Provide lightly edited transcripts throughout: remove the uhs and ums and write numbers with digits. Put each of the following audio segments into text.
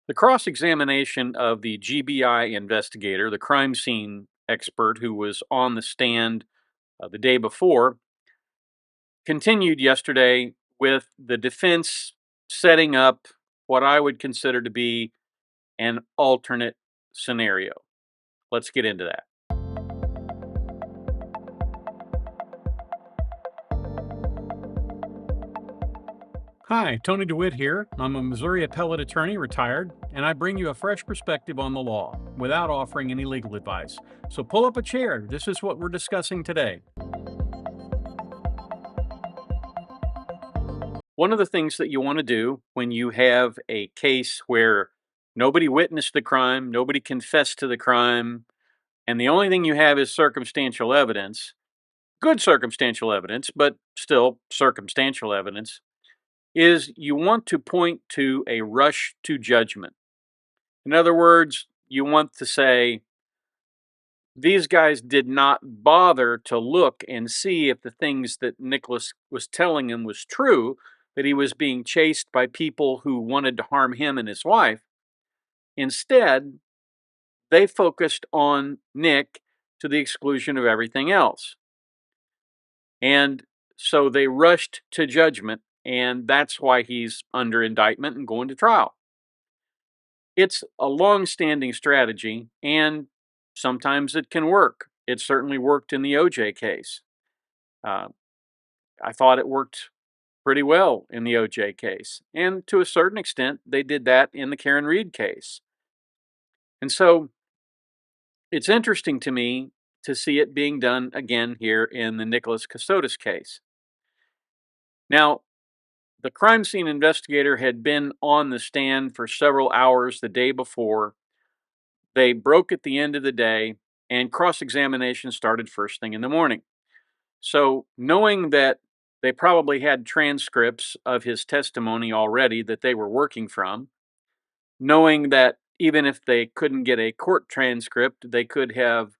The cross-examination of the GBI investigator, the crime scene expert who was on the stand the day before, continued yesterday with the defense setting up what I would consider to be an alternate scenario. Let's get into that. Hi, Tony DeWitt here. I'm a Missouri appellate attorney, retired, and I bring you a fresh perspective on the law without offering any legal advice. So pull up a chair. This is what we're discussing today. One of the things that you want to do when you have a case where nobody witnessed the crime, nobody confessed to the crime, and the only thing you have is circumstantial evidence, good circumstantial evidence, but still circumstantial evidence, is you want to point to a rush to judgment. In other words, you want to say, these guys did not bother to look and see if the things that Nicholas was telling him was true, that he was being chased by people who wanted to harm him and his wife. Instead, they focused on Nick to the exclusion of everything else. And so they rushed to judgment, and that's why he's under indictment and going to trial. It's a long-standing strategy, and sometimes it can work. It certainly worked in the OJ case. I thought it worked pretty well in the OJ case. And to a certain extent, they did that in the Karen Reed case. And so it's interesting to me to see it being done again here in the Nicholas Courteous case. Now, the crime scene investigator had been on the stand for several hours the day before. They broke at the end of the day, and cross-examination started first thing in the morning. So, knowing that they probably had transcripts of his testimony already that they were working from, knowing that even if they couldn't get a court transcript, they could have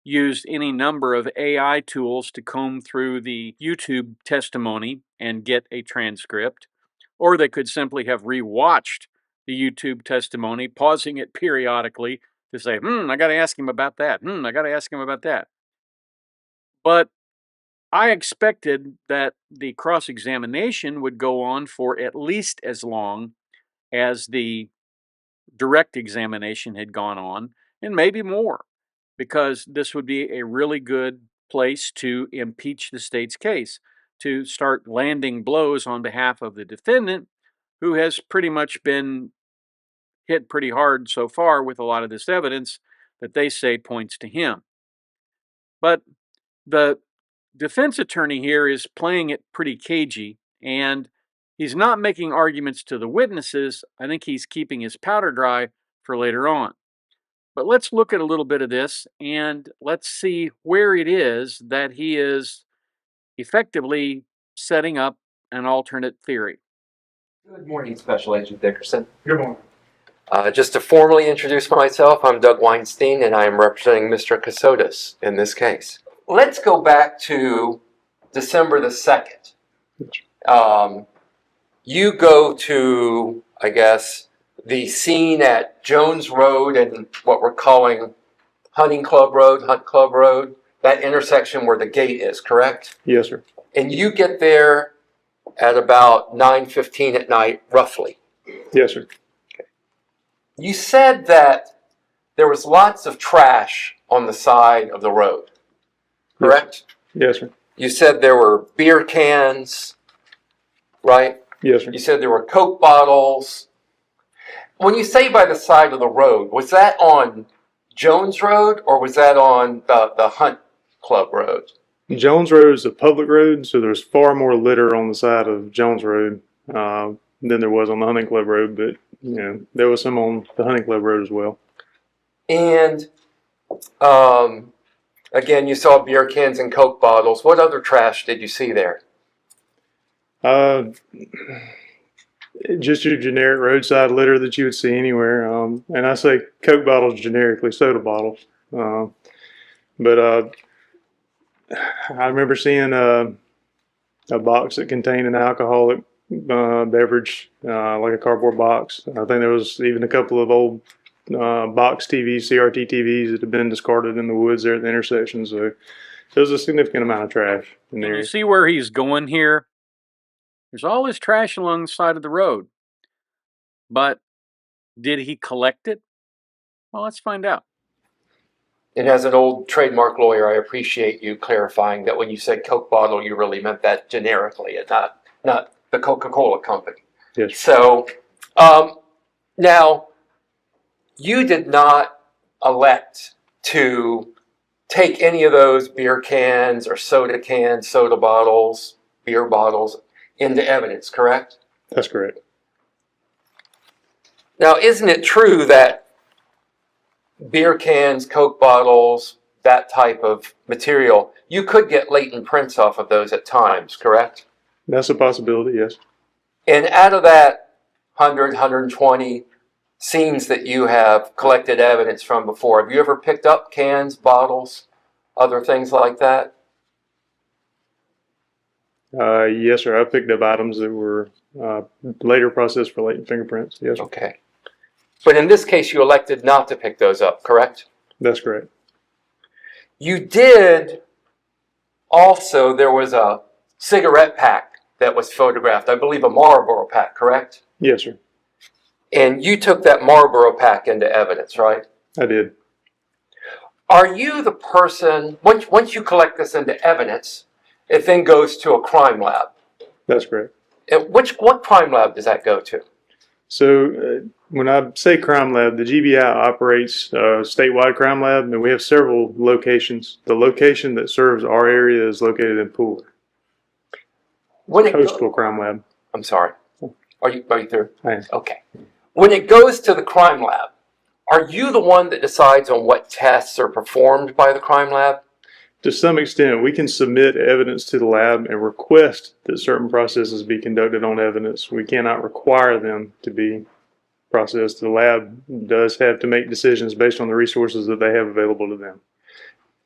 used any number of AI tools to comb through the YouTube testimony and get a transcript, or they could simply have rewatched the YouTube testimony, pausing it periodically to say, I got to ask him about that. I got to ask him about that. But I expected that the cross-examination would go on for at least as long as the direct examination had gone on, and maybe more, because this would be a really good place to impeach the state's case, to start landing blows on behalf of the defendant, who has pretty much been hit pretty hard so far with a lot of this evidence that they say points to him. But the defense attorney here is playing it pretty cagey, and he's not making arguments to the witnesses. I think he's keeping his powder dry for later on. But let's look at a little bit of this, and let's see where it is that he is effectively setting up an alternate theory. Good morning, Special Agent Dickerson. Good morning. Just to formally introduce myself, I'm Doug Weinstein, and I am representing Mr. Courteous in this case. Let's go back to December the 2nd. You go to, I guess, the scene at Jones Road and what we're calling Hunt Club Road, that intersection where the gate is, correct? Yes, sir. And you get there at about 9:15 at night, roughly. Yes, sir. You said that there was lots of trash on the side of the road, correct? Yes, sir. You said there were beer cans, right? Yes, sir. You said there were Coke bottles. When you say by the side of the road, was that on Jones Road or was that on the Hunt Club Road? Jones Road is a public road, so there's far more litter on the side of Jones Road than there was on the Hunting Club Road, but there was some on the Hunting Club Road as well. And again, you saw beer cans and Coke bottles. What other trash did you see there? Just your generic roadside litter that you would see anywhere. And I say Coke bottles generically, soda bottles. But I remember seeing a box that contained an alcoholic beverage, like a cardboard box. I think there was even a couple of old box TVs, CRT TVs that had been discarded in the woods there at the intersection. So there was a significant amount of trash in Can there. you see where he's going here? There's all this trash along the side of the road. But did he collect it? Well, let's find out. And as an old trademark lawyer, I appreciate you clarifying that when you said Coke bottle, you really meant that generically and not the Coca-Cola company. Yes. So now, you did not elect to take any of those beer cans or soda cans, soda bottles, beer bottles into evidence, correct? That's correct. Now, isn't it true that beer cans, Coke bottles, that type of material, you could get latent prints off of those at times, correct? That's a possibility, yes. And out of that 100, 120 scenes that you have collected evidence from before, have you ever picked up cans, bottles, other things like that? Yes, sir. I picked up items that were later processed for latent fingerprints. Yes, sir. Okay. But in this case, you elected not to pick those up, correct? That's correct. You did also, there was a cigarette pack that was photographed, I believe a Marlboro pack, correct? Yes, sir. And you took that Marlboro pack into evidence, right? I did. Are you the person, once you collect this into evidence, it then goes to a crime lab? That's correct. And what crime lab does that go to? So when I say crime lab, the GBI operates a statewide crime lab, and we have several locations. The location that serves our area is located in Pooler. Coastal Crime Lab. I'm sorry. Are you through? I am. Okay. When it goes to the crime lab, are you the one that decides on what tests are performed by the crime lab? To some extent, we can submit evidence to the lab and request that certain processes be conducted on evidence. We cannot require them to be processed. The lab does have to make decisions based on the resources that they have available to them.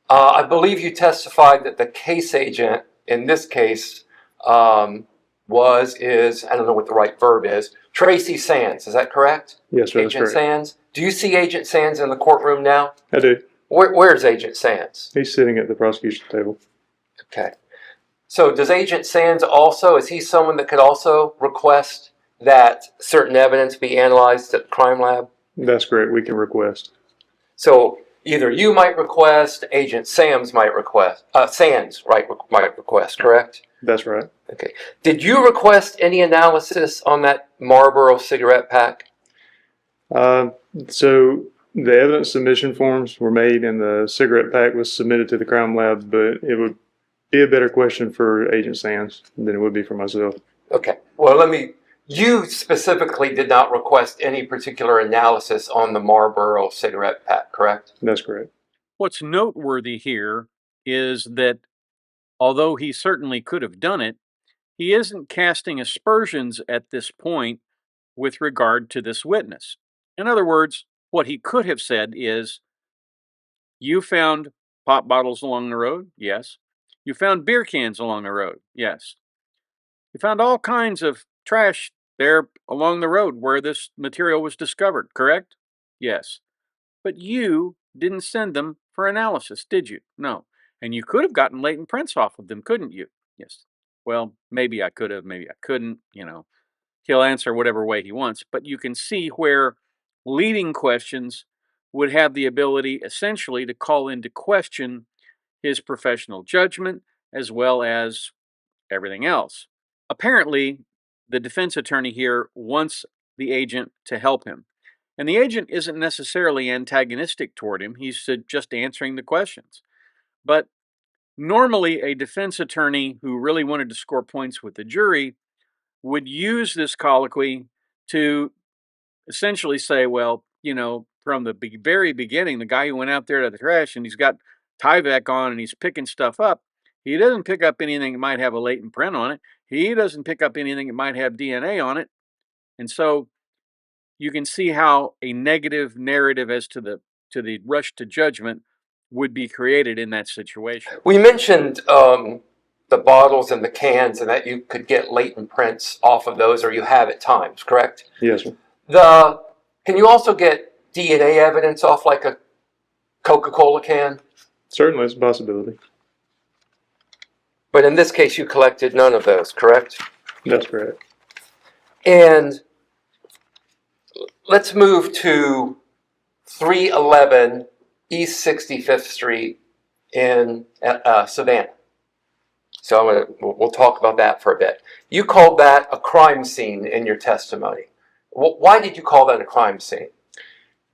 I believe you testified that the case agent in this case I don't know what the right verb is, Tracy Sands. Is that correct? Yes, sir. Agent That's correct. Sands. Do you see Agent Sands in the courtroom now? I do. Where's Agent Sands? He's sitting at the prosecution table. Okay. So does Agent Sands also, is he someone that could also request that certain evidence be analyzed at the crime lab? That's correct. We can request. So either you might request, Agent Sands might request, might request, correct? That's right. Okay. Did you request any analysis on that Marlboro cigarette pack? So the evidence submission forms were made and the cigarette pack was submitted to the crime lab, but it would be a better question for Agent Sands than it would be for myself. Okay. Well, you specifically did not request any particular analysis on the Marlboro cigarette pack, correct? That's correct. What's noteworthy here is that although he certainly could have done it, he isn't casting aspersions at this point with regard to this witness. In other words, what he could have said is, you found pop bottles along the road? Yes. You found beer cans along the road? Yes. You found all kinds of trash there along the road where this material was discovered, correct? Yes. But you didn't send them for analysis, did you? No. And you could have gotten latent prints off of them, couldn't you? Yes. Well, maybe I could have, maybe I couldn't, He'll answer whatever way he wants, but you can see where leading questions would have the ability essentially to call into question his professional judgment as well as everything else. Apparently, the defense attorney here wants the agent to help him. And the agent isn't necessarily antagonistic toward him, he's just answering the questions. But normally, a defense attorney who really wanted to score points with the jury would use this colloquy to essentially say, well, from the very beginning, the guy who went out there to the trash and he's got Tyvek on and he's picking stuff up, he doesn't pick up anything that might have a latent print on it. He doesn't pick up anything that might have DNA on it. And so you can see how a negative narrative as to the rush to judgment would be created in that situation. We mentioned the bottles and the cans, and that you could get latent prints off of those, or you have at times, correct? Yes, sir. Can you also get DNA evidence off like a Coca-Cola can? Certainly, it's a possibility. But in this case, you collected none of those, correct? That's correct. And let's move to 311 East 65th Street in Savannah. So we'll talk about that for a bit. You called that a crime scene in your testimony. Why did you call that a crime scene?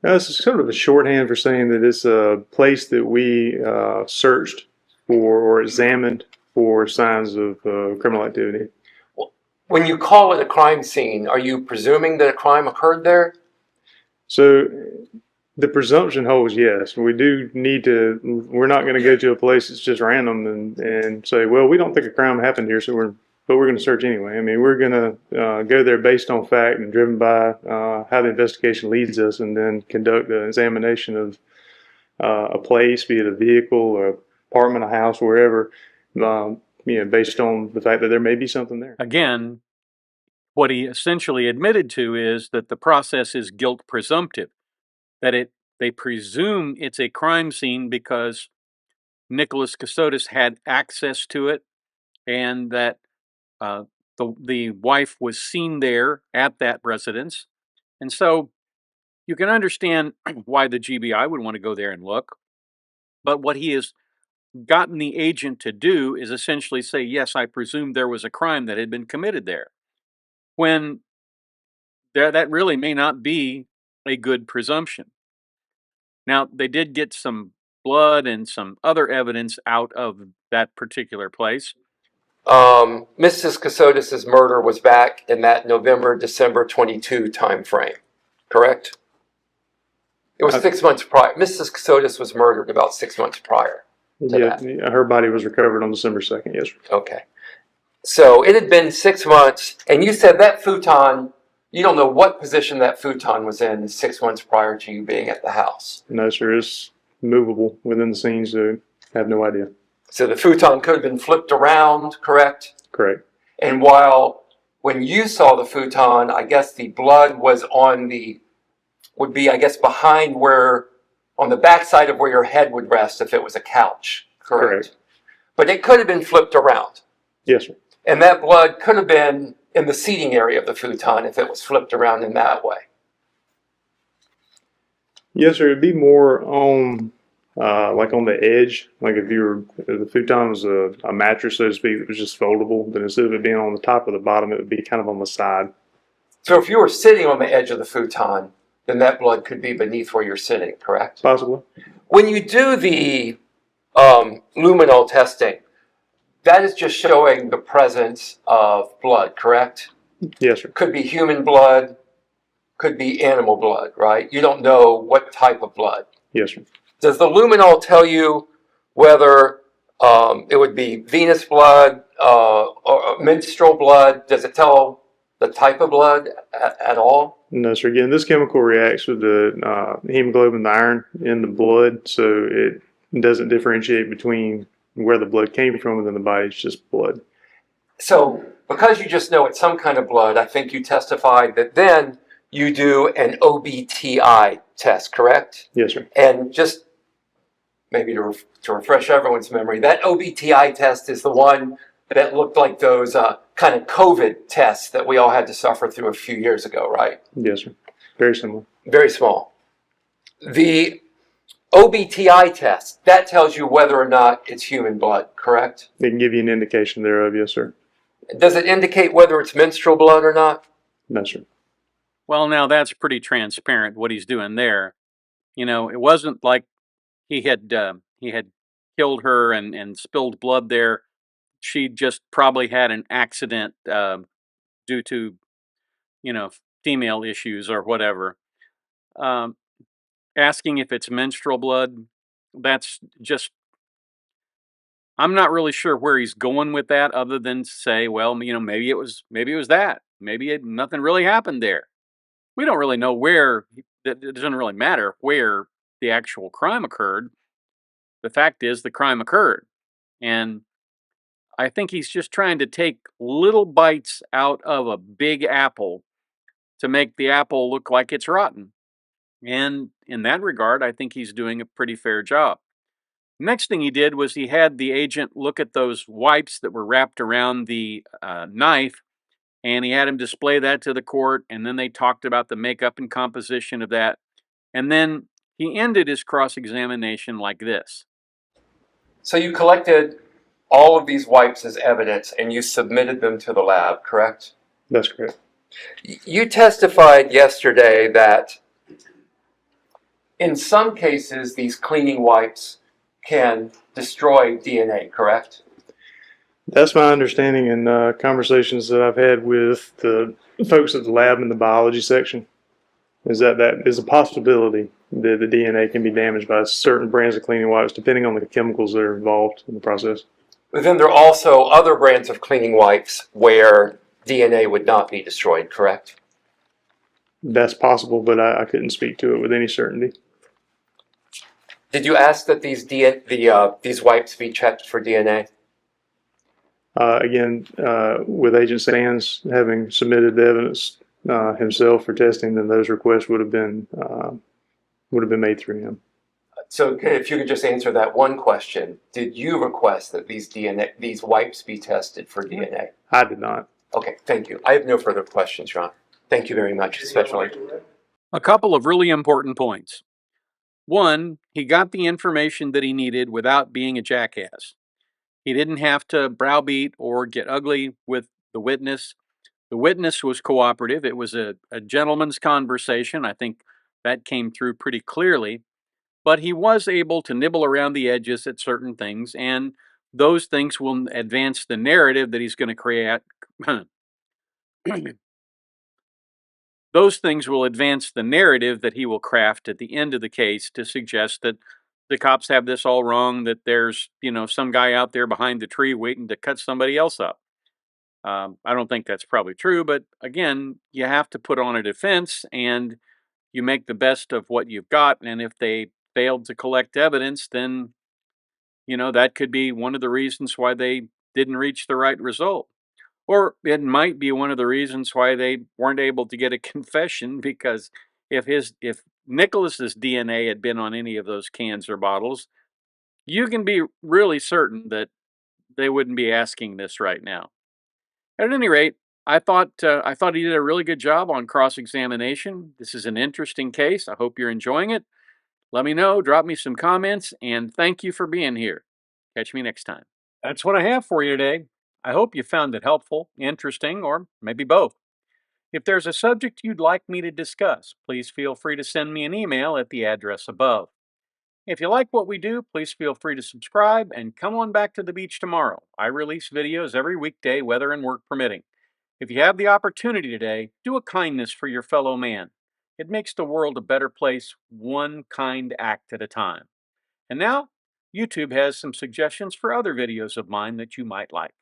This is sort of a shorthand for saying that it's a place that we searched for or examined for signs of criminal activity. When you call it a crime scene, are you presuming that a crime occurred there? So the presumption holds yes. We do need to, we're not going to go to a place that's just random and say, well, we don't think a crime happened here, but we're going to search anyway. I mean, we're going to go there based on fact and driven by how the investigation leads us, and then conduct an examination of a place, be it a vehicle or apartment, a house, wherever, based on the fact that there may be something there. Again, what he essentially admitted to is that the process is guilt presumptive, that they presume it's a crime scene because Nicholas Cassotis had access to it, and that the wife was seen there at that residence. And so you can understand why the GBI would want to go there and look. But what he has gotten the agent to do is essentially say, yes, I presume there was a crime that had been committed there, when that really may not be a good presumption. Now, they did get some blood and some other evidence out of that particular place. Mrs. Cassotis' murder was back in that November-December 22 time frame, correct? It was 6 months prior. Mrs. Cassotis was murdered about 6 months prior. Yeah, her body was recovered on December 2nd, yes, sir. Okay. So it had been 6 months, and you said that futon, you don't know what position that futon was in 6 months prior to you being at the house. No, sir, it's movable within the scene, so I have no idea. So the futon could have been flipped around, correct? Correct. And when you saw the futon, I guess the blood was would be, I guess, behind on the backside of where your head would rest if it was a couch, correct? But it could have been flipped around. Yes, sir. And that blood could have been in the seating area of the futon if it was flipped around in that way. Yes, sir. It'd be more on, like on the edge. Like if the futon was a mattress, so to speak, it was just foldable. Then instead of it being on the top or the bottom, it would be kind of on the side. So if you were sitting on the edge of the futon, then that blood could be beneath where you're sitting, correct? Possibly. When you do the luminol testing, that is just showing the presence of blood, correct? Yes, sir. Could be human blood, could be animal blood, right? You don't know what type of blood. Yes, sir. Does the luminol tell you whether it would be venous blood or menstrual blood? Does it tell the type of blood at all? No, sir. Again, this chemical reacts with the hemoglobin, the iron in the blood, so it doesn't differentiate between where the blood came from within the body. It's just blood. So because you just know it's some kind of blood, I think you testified that then you do an OBTI test, correct? Yes, sir. And just maybe to refresh everyone's memory, that OBTI test is the one that looked like those kind of COVID tests that we all had to suffer through a few years ago, right? Yes, sir. Very similar. Very small. The OBTI test, that tells you whether or not it's human blood, correct? It can give you an indication thereof, yes, sir. Does it indicate whether it's menstrual blood or not? No, sir. Well, now that's pretty transparent what he's doing there. You know, it wasn't like he had killed her and spilled blood there. She just probably had an accident due to, female issues or whatever. Asking if it's menstrual blood, that's just, I'm not really sure where he's going with that, other than to say, well, maybe it was that. Maybe nothing really happened there. We don't really know where. It doesn't really matter where the actual crime occurred. The fact is, the crime occurred, and I think he's just trying to take little bites out of a big apple to make the apple look like it's rotten. And in that regard, I think he's doing a pretty fair job. Next thing he did was he had the agent look at those wipes that were wrapped around the knife, and he had him display that to the court. And then they talked about the makeup and composition of that. And then he ended his cross examination like this. So you collected all of these wipes as evidence and you submitted them to the lab, correct? That's correct. You testified yesterday that in some cases these cleaning wipes can destroy DNA, correct? That's my understanding in conversations that I've had with the folks at the lab in the biology section, is that is a possibility that the DNA can be damaged by certain brands of cleaning wipes, depending on the chemicals that are involved in the process. But then there are also other brands of cleaning wipes where DNA would not be destroyed, correct? That's possible, but I couldn't speak to it with any certainty. Did you ask that these wipes be checked for DNA? Again, with Agent Sands having submitted the evidence himself for testing, then those requests would have been made through him. So if you could just answer that one question, did you request that these wipes be tested for DNA? I did not. Okay, thank you. I have no further questions, Ron. Thank you very much, especially. A couple of really important points. One, he got the information that he needed without being a jackass. He didn't have to browbeat or get ugly with the witness. The witness was cooperative. It was a gentleman's conversation. I think that came through pretty clearly. But he was able to nibble around the edges at certain things, and those things will advance the narrative that he's going to create. Those things will advance the narrative that he will craft at the end of the case to suggest that the cops have this all wrong, that there's, some guy out there behind the tree waiting to cut somebody else up. I don't think that's probably true, but again, you have to put on a defense and you make the best of what you've got. And if they failed to collect evidence, then, that could be one of the reasons why they didn't reach the right result. Or it might be one of the reasons why they weren't able to get a confession, because if Nicholas's DNA had been on any of those cans or bottles, you can be really certain that they wouldn't be asking this right now. At any rate, I thought he did a really good job on cross-examination. This is an interesting case. I hope you're enjoying it. Let me know, drop me some comments, and thank you for being here. Catch me next time. That's what I have for you today. I hope you found it helpful, interesting, or maybe both. If there's a subject you'd like me to discuss, please feel free to send me an email at the address above. If you like what we do, please feel free to subscribe and come on back to the beach tomorrow. I release videos every weekday, weather and work permitting. If you have the opportunity today, do a kindness for your fellow man. It makes the world a better place, one kind act at a time. And now, YouTube has some suggestions for other videos of mine that you might like.